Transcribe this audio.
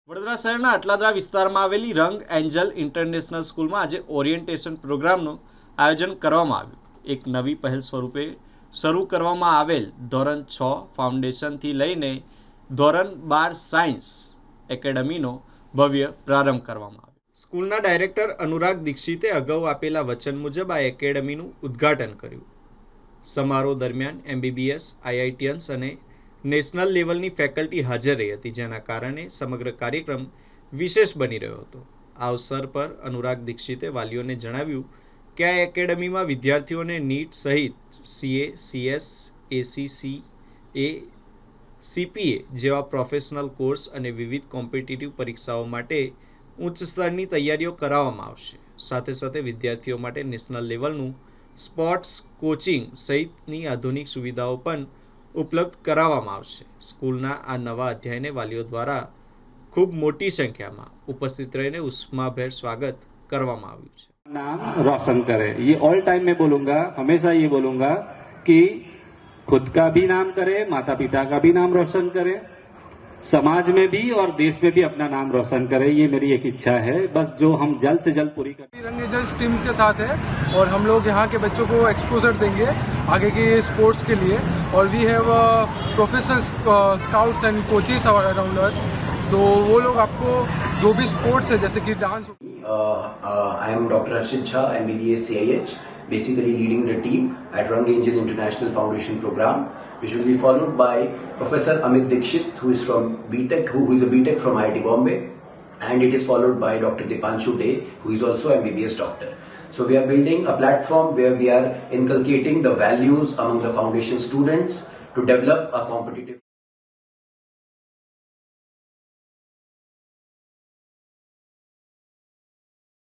વડોદરા શહેરના અટલાદરા વિસ્તારમાં આવેલી રંગ એન્જલ ઇન્ટરનેશનલ સ્કૂલમાં આજે ઓરિએન્ટેશન પ્રોગ્રામનું આયોજન કરવામાં આવ્યું. એક નવી પહેલ સ્વરૂપે શરૂ કરવામાં આવેલ ધોરણ 6 ફાઉન્ડેશનથી લઈને ધોરણ 12 સાયન્સ એકેડમીનો ભવ્ય પ્રારંભ કરવામાં આવ્યો. સ્કૂલના ડાયરેક્ટર અનુરાગ દીક્ષિતે અગાઉ આપેલા વચન મુજબ આ એકેડમીનું ઉદ્ઘાટન કર્યું. સમારોહ દરમિયાન MBBS, IITians અને નેશનલ લેવલની ફેકલ્ટી હાજર રહી હતી, જેના કારણે સમગ્ર કાર્યક્રમ વિશેષ બની રહ્યો હતો. આ અવસર પર અનુરાગ દીક્ષિતે વાલીઓને જણાવ્યું કે આ એકેડમીમાં વિદ્યાર્થીઓને નીટ સહિત CA, CS, ACCA, CPA જેવા પ્રોફેશનલ કોર્સ અને વિવિધ કોમ્પિટિટિવ પરીક્ષાઓ માટે ઉચ્ચ સ્તરની તૈયારીઓ કરાવવામાં આવશે. સાથે સાથે વિદ્યાર્થીઓ માટે નેશનલ લેવલનું સ્પોર્ટ્સ કોચિંગ સહિતની આધુનિક સુવિધાઓ પણ ઉપલબ્ધ કરાવવામાં આવશે. સ્કૂલના આ નવા અધ્યાયને વાલીઓ દ્વારા ખૂબ મોટી સંખ્યામાં ઉપસ્થિત રહીને ઉષ્માભેર સ્વાગત કરવામાં આવ્યું છે. नाम रोशन करे, ये ऑल टाइम में बोलूंगा, हमेशा ये बोलूंगा कि खुद का भी नाम करे, माता पिता का भी नाम रोशन करे, समाज में भी और देश में भी अपना नाम रोशन करे. ये मेरी एक इच्छा है, बस जो हम जल्द से जल्द पूरी करें. रंग एंजल्स टीम के साथ है और हम लोग यहाँ के बच्चों को एक्सपोजर देंगे आगे के स्पोर्ट्स के लिए. और we have professional scouts and coaches around us, तो वो लोग आपको जो भी स्पोर्ट्स है जैसे कि dance. I am Dr. Harshit Jha, MBBS CIH, basically leading the team at Rang Angel International Foundation program, which will be followed by Professor Amit Dikshit, who is from BTech, who is a BTech from IIT Bombay, and it is followed by Dr. Dipanshu Dey, who is also MBBS doctor. So we are building a platform where we are inculcating the values among the foundation students to develop a competitive